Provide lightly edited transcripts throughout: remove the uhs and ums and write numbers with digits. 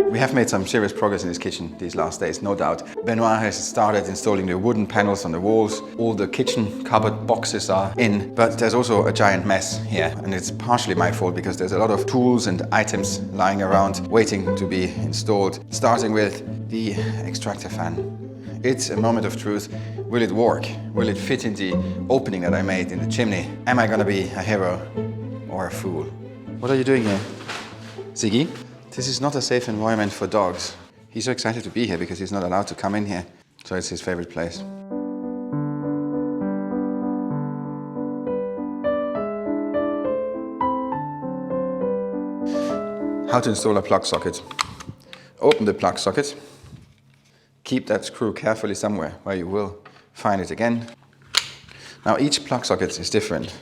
We have made some serious progress in this kitchen these last days, no doubt. Benoit has started installing the wooden panels on the walls. All the kitchen cupboard boxes are in, but there's also a giant mess here. And it's partially my fault because there's a lot of tools and items lying around waiting to be installed. Starting with the extractor fan. It's a moment of truth. Will it work? Will it fit in the opening that I made in the chimney? Am I gonna be a hero or a fool? What are you doing here? Ziggy? This is not a safe environment for dogs. He's so excited to be here because he's not allowed to come in here. So it's his favorite place. How to install a plug socket. Open the plug socket. Keep that screw carefully somewhere where you will find it again. Now each plug socket is different.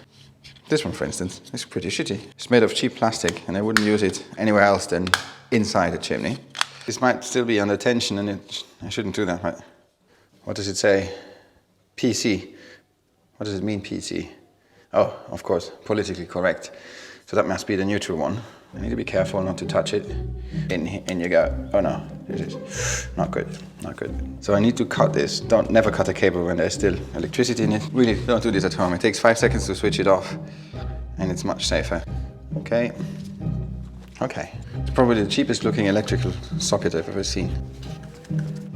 This one, for instance, is pretty shitty. It's made of cheap plastic and I wouldn't use it anywhere else than inside a chimney. This might still be under tension and I shouldn't do that, right? What does it say? PC. What does it mean, PC? Oh, of course, politically correct. So that must be the neutral one. I need to be careful not to touch it. In you go. Oh no, this is not good, not good. So I need to cut this. Never cut a cable when there's still electricity in it. Really, don't do this at home. It takes 5 seconds to switch it off and it's much safer. Okay. Okay. It's probably the cheapest looking electrical socket I've ever seen.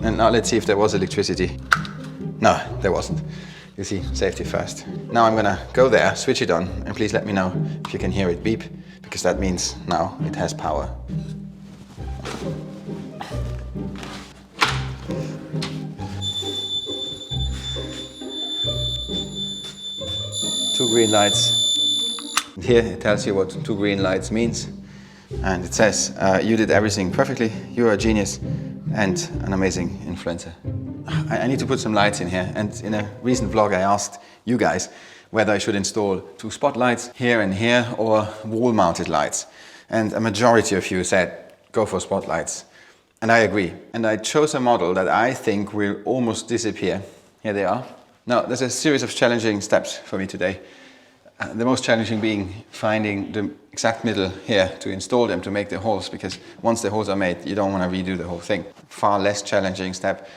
And now let's see if there was electricity. No, there wasn't. You see, safety first. Now I'm gonna go there, switch it on, and please let me know if you can hear it beep, because that means now it has power. Two green lights. Here it tells you what 2 green lights means. And it says, you did everything perfectly, you're a genius and an amazing influencer. I need to put some lights in here, and in a recent vlog I asked you guys whether I should install 2 spotlights here and here or wall-mounted lights. And a majority of you said, go for spotlights. And I agree. And I chose a model that I think will almost disappear. Here they are. Now, there's a series of challenging steps for me today. The most challenging being finding the exact middle here to install them, to make the holes, because once the holes are made, you don't want to redo the whole thing. Far less challenging step,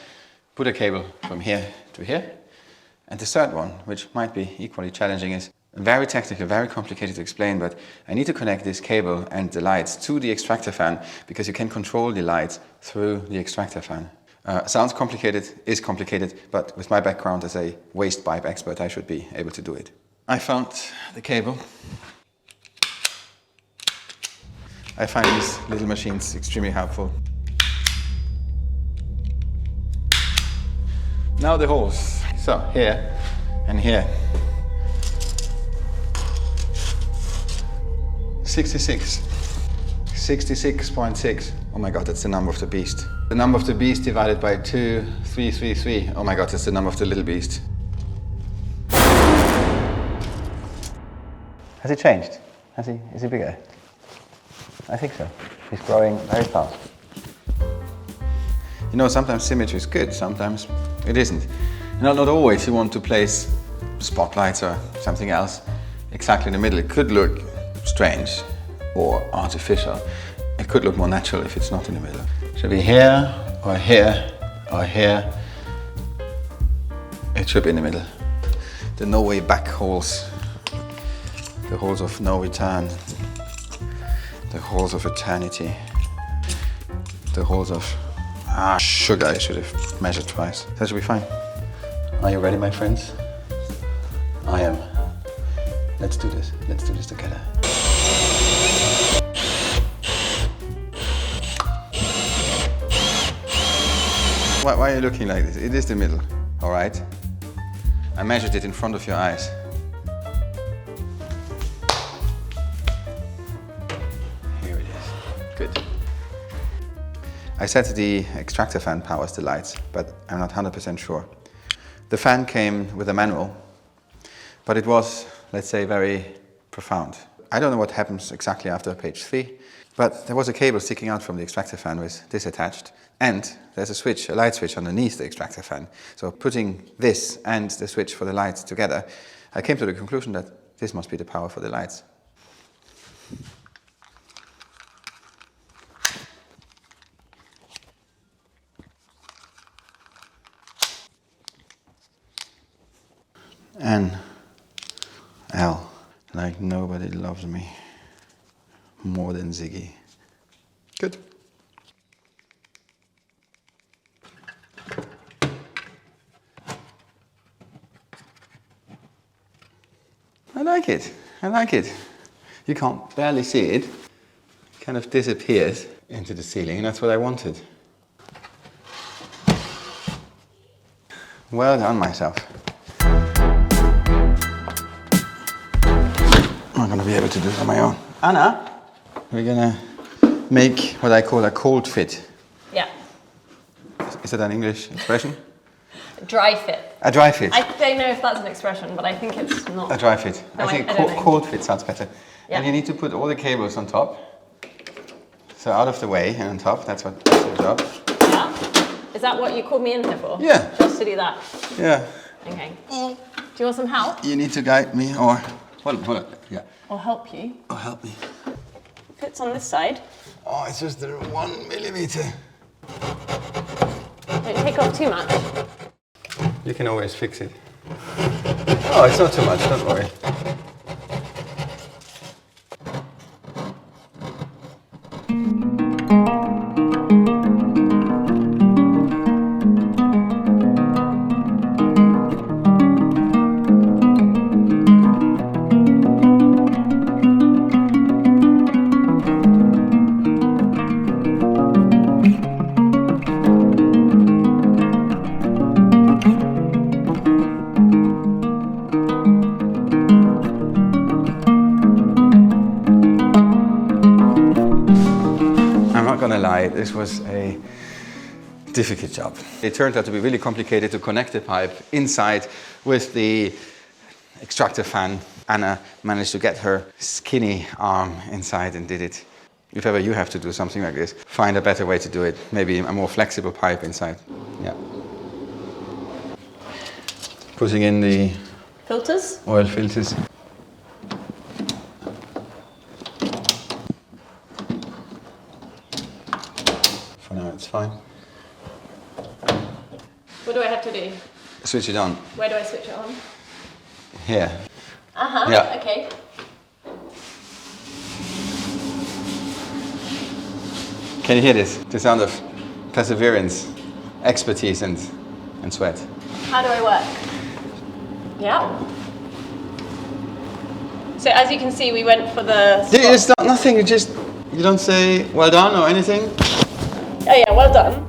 put a cable from here to here. And the third one, which might be equally challenging, is very technical, very complicated to explain, but I need to connect this cable and the lights to the extractor fan, because you can control the lights through the extractor fan. Sounds complicated, is complicated, but with my background as a waste pipe expert, I should be able to do it. I found the cable. I find these little machines extremely helpful. Now the holes. So here and here. 66. 66.6. Oh my god, that's the number of the beast. The number of the beast divided by 2,333. Oh my god, that's the number of the little beast. Has he changed? Is he bigger? I think so. He's growing very fast. You know, sometimes symmetry is good, sometimes it isn't. Not always you want to place spotlights or something else exactly in the middle. It could look strange or artificial. It could look more natural if it's not in the middle. It should be here or here or here. It should be in the middle. The no way back holes. The holes of no return, the holes of eternity, the holes of sugar. I should have measured twice. That should be fine. Are you ready, my friends? I am. Let's do this. Let's do this together. Why are you looking like this? It is the middle, all right? I measured it in front of your eyes. Good. I said the extractor fan powers the lights, but I'm not 100% sure. The fan came with a manual, but it was, let's say, very profound. I don't know what happens exactly after page 3, but there was a cable sticking out from the extractor fan with this attached, and there's a switch, a light switch underneath the extractor fan. So putting this and the switch for the lights together, I came to the conclusion that this must be the power for the lights. N L. Like nobody loves me more than Ziggy. Good. I like it. I like it. You can't barely see it. It kind of disappears into the ceiling, and that's what I wanted. Well done, myself. I'm not going to be able to do it on my own. Anna, we're going to make what I call a cold fit. Yeah. Is that an English expression? Dry fit. A dry fit. I don't know if that's an expression, but I think it's not. A dry fit. No, I think I don't know. cold fit sounds better. Yeah. And you need to put all the cables on top. So out of the way and on top, that's your job. Yeah? Is that what you called me in here for? Yeah. Just to do that? Yeah. Okay. Do you want some help? You need to guide me or... Hold on. Yeah. Or help you? Oh, help me. Fits on this side. Oh, it's just 1 millimeter. Don't take off too much. You can always fix it. Oh, it's not too much, don't worry. This was a difficult job. It turned out to be really complicated to connect the pipe inside with the extractor fan. Anna managed to get her skinny arm inside and did it. If ever you have to do something like this, find a better way to do it. Maybe a more flexible pipe inside. Yeah. Putting in the filters? Oil filters. No, it's fine. What do I have to do? Switch it on. Where do I switch it on? Here. Uh-huh, yeah. Okay. Can you hear this? The sound of perseverance, expertise and sweat. How do I work? Yeah. So as you can see, we went for the... It's not nothing, you don't say well done or anything. Oh yeah, well done.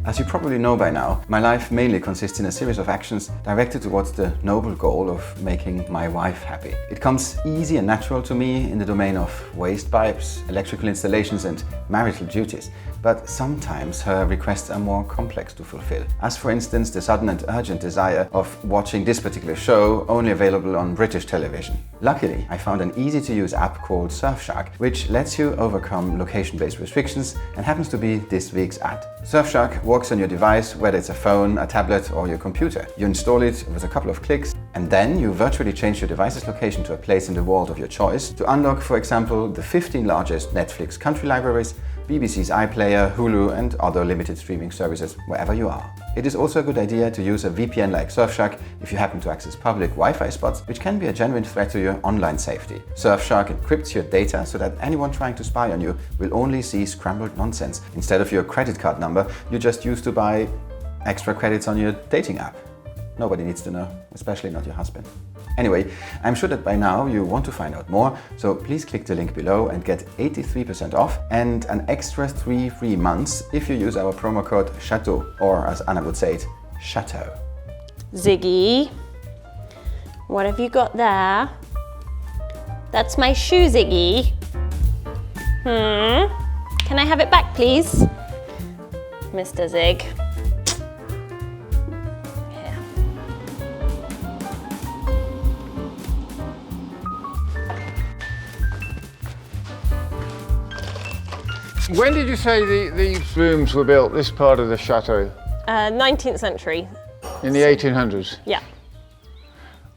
As you probably know by now, my life mainly consists in a series of actions directed towards the noble goal of making my wife happy. It comes easy and natural to me in the domain of waste pipes, electrical installations and marital duties. But sometimes her requests are more complex to fulfill. As for instance, the sudden and urgent desire of watching this particular show only available on British television. Luckily, I found an easy-to-use app called Surfshark, which lets you overcome location-based restrictions and happens to be this week's ad. Surfshark works on your device, whether it's a phone, a tablet or your computer. You install it with a couple of clicks and then you virtually change your device's location to a place in the world of your choice to unlock, for example, the 15 largest Netflix country libraries, BBC's iPlayer, Hulu and other limited streaming services wherever you are. It is also a good idea to use a VPN like Surfshark if you happen to access public Wi-Fi spots, which can be a genuine threat to your online safety. Surfshark encrypts your data so that anyone trying to spy on you will only see scrambled nonsense. Instead of your credit card number, you just use to buy extra credits on your dating app. Nobody needs to know, especially not your husband. Anyway, I'm sure that by now you want to find out more, so please click the link below and get 83% off and an extra 3 free months if you use our promo code Chateau, or as Anna would say it, Chateau. Ziggy, what have you got there? That's my shoe, Ziggy. Can I have it back, please? Mr. Zig. When did you say these rooms were built, this part of the chateau? 19th century. In the 1800s? Yeah.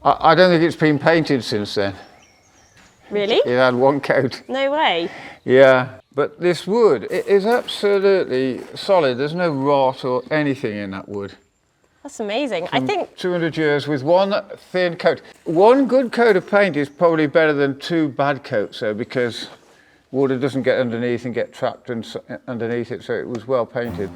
I don't think it's been painted since then. Really? It had one coat. No way. Yeah, but this wood, it is absolutely solid. There's no rot or anything in that wood. That's amazing. I think 200 years with one thin coat. One good coat of paint is probably better than 2 bad coats, though, because water doesn't get underneath and get trapped underneath it, so it was well painted.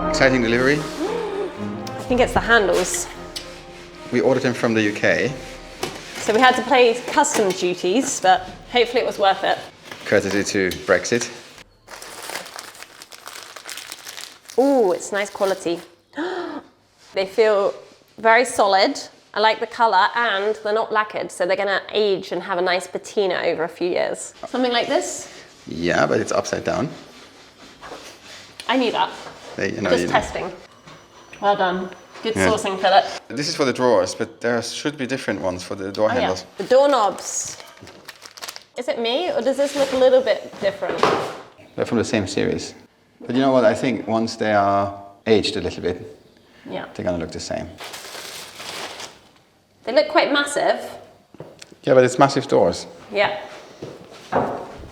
Exciting delivery. I think it's the handles. We ordered them from the UK, So we had to pay customs duties, but hopefully it was worth it. courtesy to Brexit. Ooh, it's nice quality. They feel very solid. I like the colour, and they're not lacquered, so they're gonna age and have a nice patina over a few years. Something like this? Yeah, but it's upside down. I knew that. You know, Just testing. Well done. Good sourcing, Philip. This is for the drawers, but there should be different ones for the door handles. The doorknobs. Is it me, or does this look a little bit different? They're from the same series. But you know what? I think once they are aged a little bit, Yeah. they're gonna look the same. They look quite massive. Yeah, but it's massive doors. Yeah.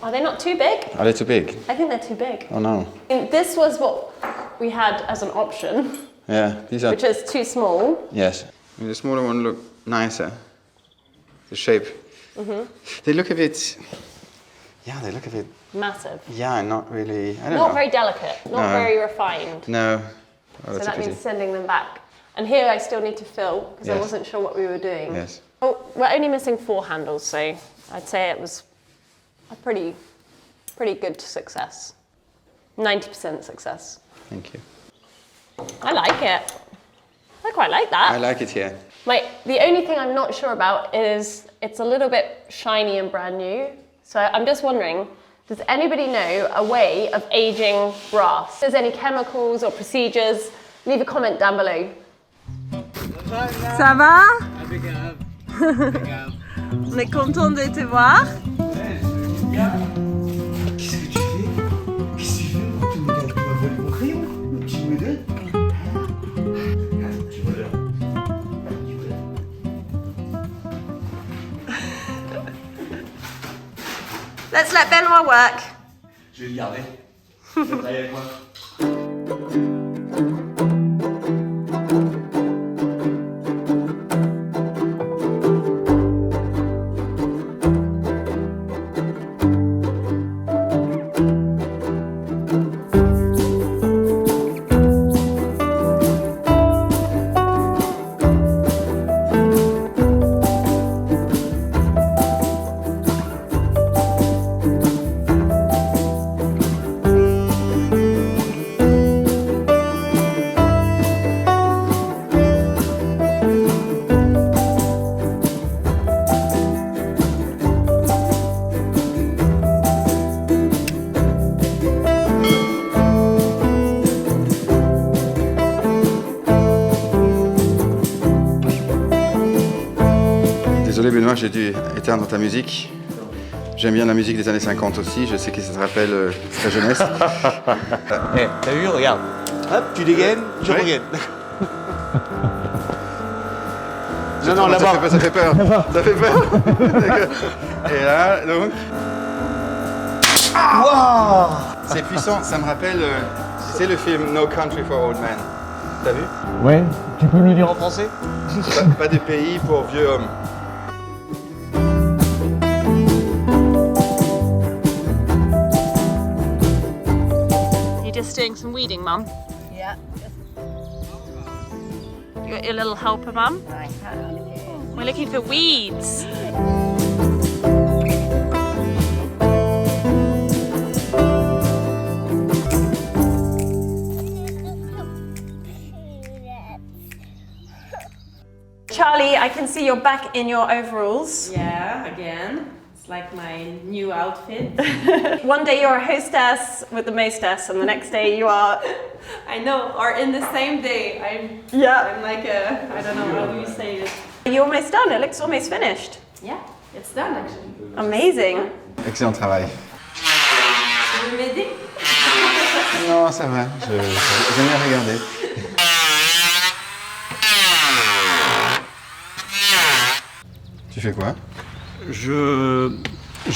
Are they not too big? Are they too big? I think they're too big. Oh no. And this was what we had as an option, Yeah, these are. which is too small. Yes. I mean, the smaller one look nicer. The shape. They look a bit. Yeah, they look a bit. Massive. Yeah, not really. I don't Not know. very delicate, not No. very refined. No. Oh, So that's a that pity. means sending them back. And here I still need to fill, because I Yes. wasn't sure what we were doing. Yes. Oh, we're only missing 4 handles, so I'd say it was a pretty good success. 90% success. Thank you. I like it. I quite like that. I like it here. The only thing I'm not sure about is it's a little bit shiny and brand new. So I'm just wondering, does anybody know a way of aging brass? If there's any chemicals or procedures, leave a comment down below. Ça va? On est content de te voir. Qu'est-ce que tu fais? Qu'est-ce que tu fais? Tu m'as volé mon crayon? Tu me donnes? Tu voleur. Tu voleur. Let's let Benoit work. Je vais le garder. Tu vas travailler avec moi. Désolé Benoît, j'ai dû éteindre ta musique. J'aime bien la musique des années 50 aussi, je sais que ça te rappelle ta jeunesse. Eh, t'as vu, regarde. Hop, tu dégaines, je Oui. regaine. Non, là-bas. Ça fait peur. Ça fait peur. D'accord. Et là, donc. Waouh! C'est puissant, ça me rappelle, c'est le film No Country for Old Men. T'as vu? Ouais, tu peux me le dire en français? Pas de pays pour vieux hommes. You're just doing some weeding, Mum? Yeah, You got your little helper, Mum? I have. We're looking for weeds. Charlie, I can see you're back in your overalls. Yeah, again. It's like my new outfit. One day you're a hostess with the mostess, and the next day you are. I know, or in the same day. I'm Yeah. like a, I don't know, how do you say it? You're almost done. It looks almost finished. Yeah, it's done actually. Amazing. Excellent travail. Tu veux m'aider? Non, ça va, j'aime bien regarder. Tu fais quoi? Je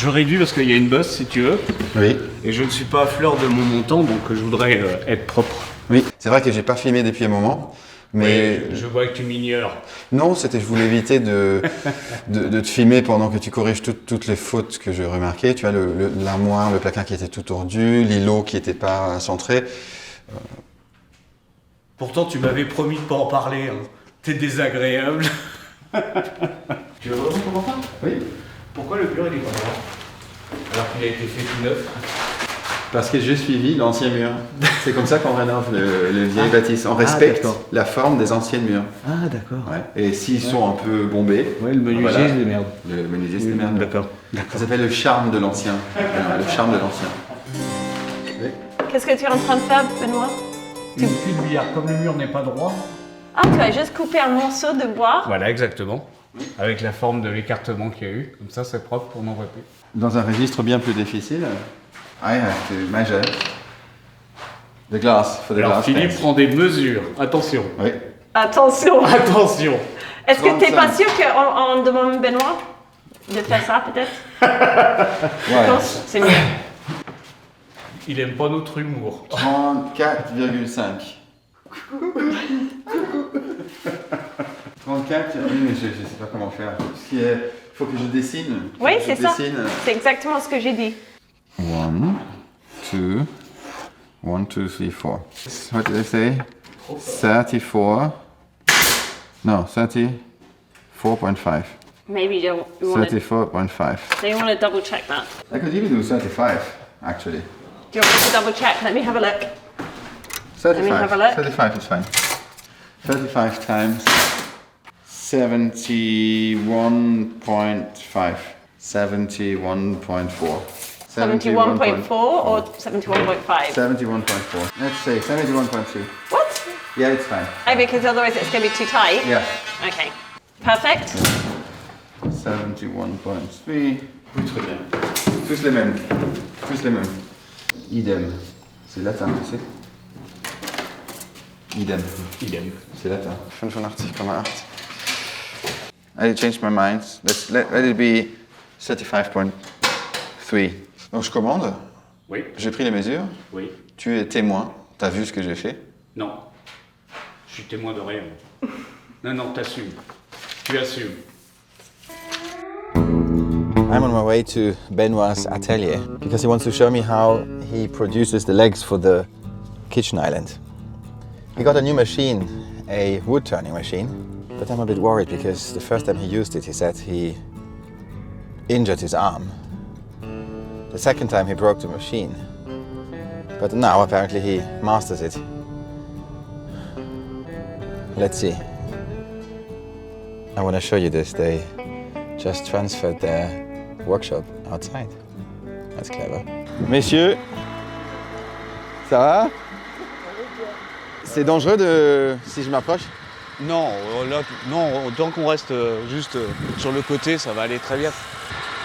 réduis parce qu'il y a une bosse si tu veux. Oui. Et je ne suis pas à fleur de mon montant donc je voudrais être propre. Oui, c'est vrai que j'ai pas filmé depuis un moment. Mais Oui, je vois que tu m'ignores. non, je voulais éviter de te filmer pendant que tu corriges toutes les fautes que je remarquais. Tu vois, l'armoire, le placard qui était tout tordu, l'îlot qui n'était pas centré. Pourtant tu m'avais promis de pas en parler. Hein. T'es désagréable. Tu veux vraiment comment ça? Oui. Pourquoi le mur il est pas droit? Alors qu'il a été fait tout neuf. Parce que j'ai suivi l'ancien mur. C'est comme ça qu'on rénove les vieilles bâtisses. On respecte la forme des anciennes murs. Ah d'accord. Ouais. Et s'ils sont un peu bombés, Ouais, le menuisier voilà. c'est des merdes. Le menuisier, c'est merde. D'accord. Ça s'appelle le charme de l'ancien. Le charme de l'ancien. Oui. Qu'est-ce que tu es en train de faire, Benoît? Une cuillère, comme le mur n'est pas droit. Ah, tu as juste coupé un morceau de bois. Voilà, exactement. Avec la forme de l'écartement qu'il y a eu. Comme ça, c'est propre, on n'en voit plus. Dans un registre bien plus difficile, I have to measure the glass for the Alors, glass Philippe fence. prend des mesures. Attention. Oui. Attention. Attention. Est-ce que tu n'es pas 35. sûr qu'on demande Benoît de faire ça, peut-être? Ouais. Non, c'est mieux. Il aime pas notre humour. 34,5. 34, oui, mais je ne sais pas comment faire. Il faut que je dessine. Oui, Je c'est ça. dessine. C'est exactement ce que j'ai dit. 1, 2, 1, 2, 3, 4. What did I say? 34. No, 34.5. Maybe you want to 34.5. double check that. I could even do 35, actually. Do you want me to double check? Let me have a look. 35. have a look. 35 is fine. 35 times 71.5. 71.4. 71.4 or 71.5? 71.4. Let's say 71.2. What? Yeah, it's fine. Oh, because otherwise it's going to be too tight? Yeah. Okay. Perfect. 71.3. Oui, très bien. Tous les mêmes. Tous les mêmes. Idem. C'est latin, tu sais. Idem. Idem. C'est latin. 85,8. I changed my mind. Let it be 35.3. Donc je commande. Oui. J'ai pris les mesures. Oui. Tu es témoin. Tu as vu ce que j'ai fait. Non. Je suis témoin de rien. Non, non, t'assumes. Tu assumes. I'm on my way to Benoit's atelier because he wants to show me how he produces the legs for the kitchen island. He got a new machine, a wood turning machine, but I'm a bit worried because the first time he used it, he said he injured his arm. The second time he broke the machine, but now apparently he masters it. Let's see. I want to show you this. They just transferred their workshop outside. That's clever. Messieurs, ça va? C'est dangereux si je m'approche? Non, là, non, tant qu'on reste juste sur le côté, ça va aller très bien.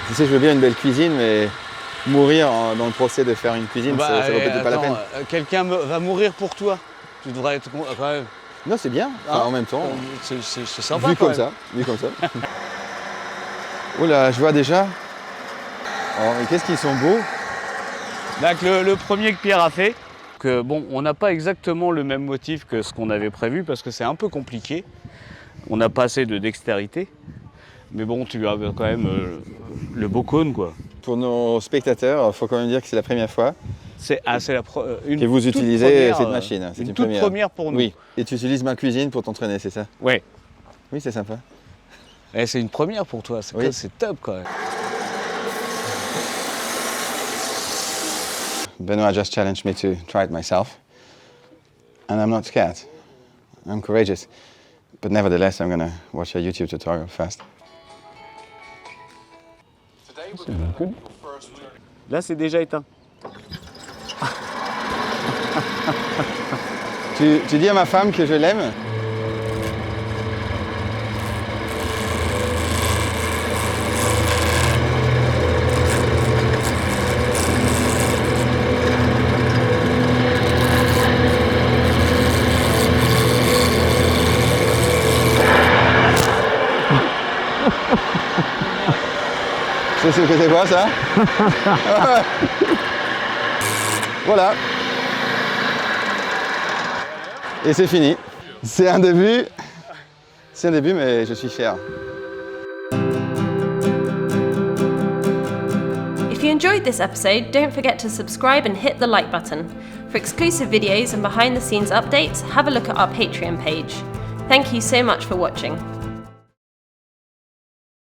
Tu sais, je veux bien une belle cuisine, mais mourir dans le procès de faire une cuisine, ça vaut peut-être pas la peine. Quelqu'un va mourir pour toi. Tu devrais être quand même. Non, c'est bien. Enfin, en même temps, C'est sympa. vu quand comme même. ça, vu comme ça. Oula, je vois déjà. Oh, et qu'est-ce qu'ils sont beaux. Donc, le premier que Pierre a fait, que bon, on n'a pas exactement le même motif que ce qu'on avait prévu parce que c'est un peu compliqué. On n'a pas assez de dextérité. Mais bon, tu as quand même le beau cône, quoi. Pour nos spectateurs, il faut quand même dire que c'est la première fois C'est une que vous toute utilisez première, cette machine. C'est une toute première pour nous. Oui. Et tu utilises ma cuisine pour t'entraîner, c'est ça? Ouais. Oui, c'est sympa. Et c'est une première pour toi. Oui. C'est top quand même. Benoit just challenged me to try it myself. And I'm not scared. I'm courageous. But nevertheless, I'm going to watch a YouTube tutorial first. Là, c'est déjà éteint. Tu dis à ma femme que je l'aime? C'est quoi ça? Voilà. Et c'est fini. C'est un début, mais je suis fier. If you enjoyed this episode, don't forget to subscribe and hit the like button. For exclusive videos and behind the scenes updates, have a look at our Patreon page. Thank you so much for watching.